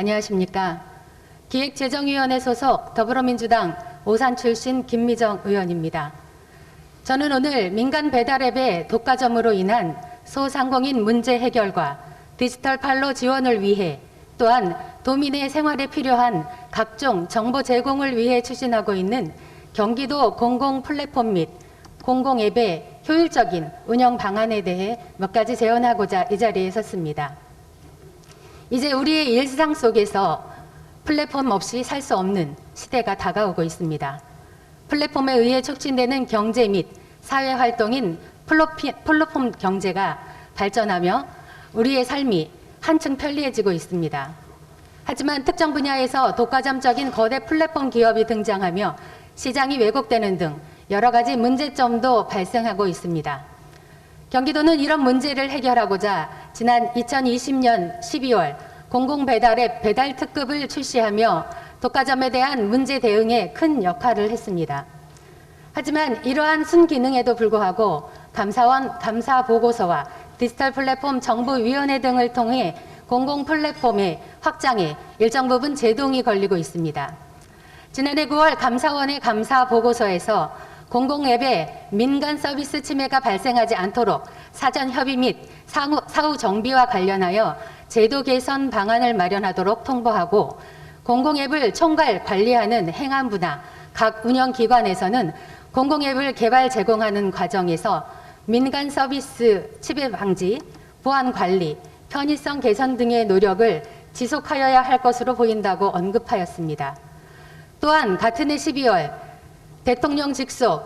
안녕하십니까. 기획재정위원회 소속 더불어민주당 오산 출신 김미정 의원입니다. 저는 오늘 민간 배달앱의 독과점으로 인한 소상공인 문제 해결과 디지털 판로 지원을 위해 또한 도민의 생활에 필요한 각종 정보 제공을 위해 추진하고 있는 경기도 공공 플랫폼 및 공공 앱의 효율적인 운영 방안에 대해 몇 가지 제언하고자 이 자리에 섰습니다. 이제 우리의 일상 속에서 플랫폼 없이 살 수 없는 시대가 다가오고 있습니다. 플랫폼에 의해 촉진되는 경제 및 사회 활동인 플랫폼 경제가 발전하며 우리의 삶이 한층 편리해지고 있습니다. 하지만 특정 분야에서 독과점적인 거대 플랫폼 기업이 등장하며 시장이 왜곡되는 등 여러 가지 문제점도 발생하고 있습니다. 경기도는 이런 문제를 해결하고자 지난 2020년 12월 공공배달앱 배달특급을 출시하며 독과점에 대한 문제 대응에 큰 역할을 했습니다. 하지만 이러한 순기능에도 불구하고 감사원 감사보고서와 디지털 플랫폼 정보위원회 등을 통해 공공플랫폼의 확장에 일정 부분 제동이 걸리고 있습니다. 지난해 9월 감사원의 감사보고서에서 공공앱의 민간 서비스 침해가 발생하지 않도록 사전 협의 및 사후 정비와 관련하여 제도 개선 방안을 마련하도록 통보하고 공공앱을 총괄 관리하는 행안부나 각 운영기관에서는 공공앱을 개발 제공하는 과정에서 민간 서비스 침해 방지, 보안 관리, 편의성 개선 등의 노력을 지속하여야 할 것으로 보인다고 언급하였습니다. 또한 같은 해 12월 대통령 직속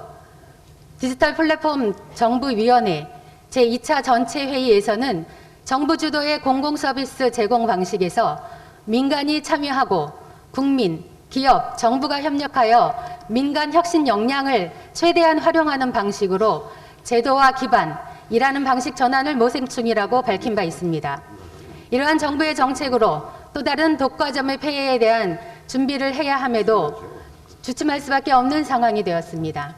디지털 플랫폼 정부위원회 제2차 전체 회의에서는 정부 주도의 공공서비스 제공 방식에서 민간이 참여하고 국민, 기업, 정부가 협력하여 민간 혁신 역량을 최대한 활용하는 방식으로 제도와 기반, 일하는 방식 전환을 모색 중이라고 밝힌 바 있습니다. 이러한 정부의 정책으로 또 다른 독과점의 폐해에 대한 준비를 해야 함에도 주춤할 수밖에 없는 상황이 되었습니다.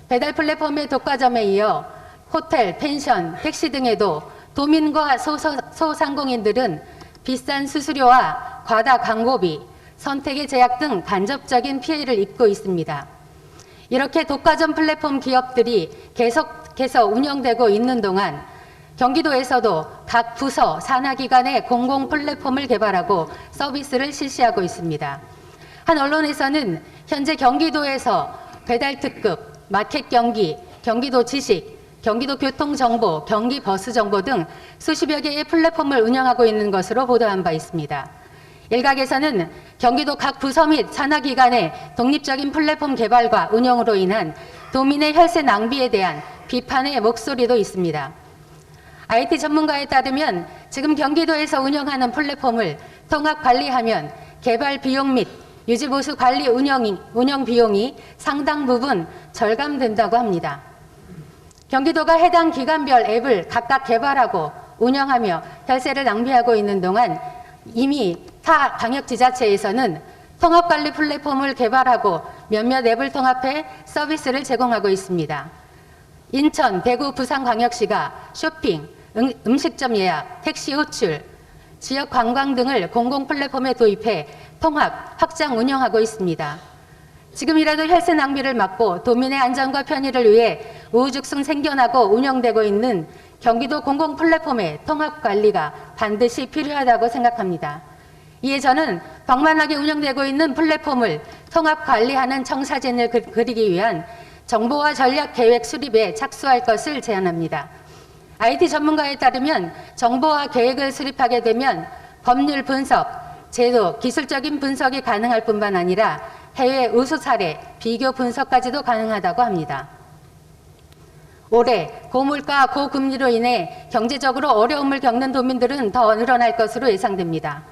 배달 플랫폼의 독과점에 이어 호텔, 펜션, 택시 등에도 도민과 소상공인들은 비싼 수수료와 과다 광고비, 선택의 제약 등 간접적인 피해를 입고 있습니다. 이렇게 독과점 플랫폼 기업들이 계속해서 운영되고 있는 동안 경기도에서도 각 부서, 산하기관의 공공 플랫폼을 개발하고 서비스를 실시하고 있습니다. 한 언론에서는 현재 경기도에서 배달특급, 마켓경기, 경기도 지식, 경기도 교통정보, 경기버스정보 등 수십여 개의 플랫폼을 운영하고 있는 것으로 보도한 바 있습니다. 일각에서는 경기도 각 부서 및 산하기관의 독립적인 플랫폼 개발과 운영으로 인한 도민의 혈세 낭비에 대한 비판의 목소리도 있습니다. IT 전문가에 따르면 지금 경기도에서 운영하는 플랫폼을 통합 관리하면 개발 비용 및 유지보수 관리 운영 비용이 상당 부분 절감된다고 합니다. 경기도가 해당 기관별 앱을 각각 개발하고 운영하며 혈세를 낭비하고 있는 동안 이미 타 광역지자체에서는 통합관리 플랫폼을 개발하고 몇몇 앱을 통합해 서비스를 제공하고 있습니다. 인천, 대구, 부산광역시가 쇼핑, 음식점 예약, 택시 호출, 지역 관광 등을 공공 플랫폼에 도입해 통합, 확장 운영하고 있습니다. 지금이라도 혈세 낭비를 막고 도민의 안전과 편의를 위해 우후죽순 생겨나고 운영되고 있는 경기도 공공 플랫폼의 통합 관리가 반드시 필요하다고 생각합니다. 이에 저는 방만하게 운영되고 있는 플랫폼을 통합 관리하는 청사진을 그리기 위한 정보와 전략 계획 수립에 착수할 것을 제안합니다. IT 전문가에 따르면 정보와 계획을 수립하게 되면 법률 분석, 제도, 기술적인 분석이 가능할 뿐만 아니라 해외 우수 사례, 비교 분석까지도 가능하다고 합니다. 올해 고물가, 고금리로 인해 경제적으로 어려움을 겪는 도민들은 더 늘어날 것으로 예상됩니다.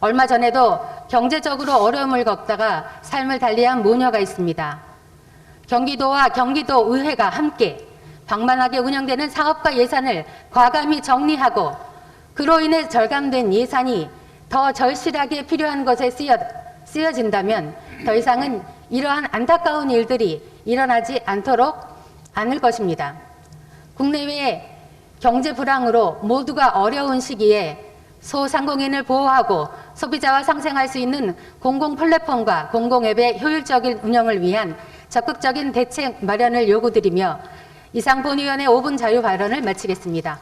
얼마 전에도 경제적으로 어려움을 겪다가 삶을 달리한 모녀가 있습니다. 경기도와 경기도의회가 함께 방만하게 운영되는 사업과 예산을 과감히 정리하고 그로 인해 절감된 예산이 더 절실하게 필요한 것에 쓰여진다면 더 이상은 이러한 안타까운 일들이 일어나지 않을 것입니다. 국내외 경제 불황으로 모두가 어려운 시기에 소상공인을 보호하고 소비자와 상생할 수 있는 공공 플랫폼과 공공 앱의 효율적인 운영을 위한 적극적인 대책 마련을 요구드리며 이상 본위원회 5분 자유 발언을 마치겠습니다.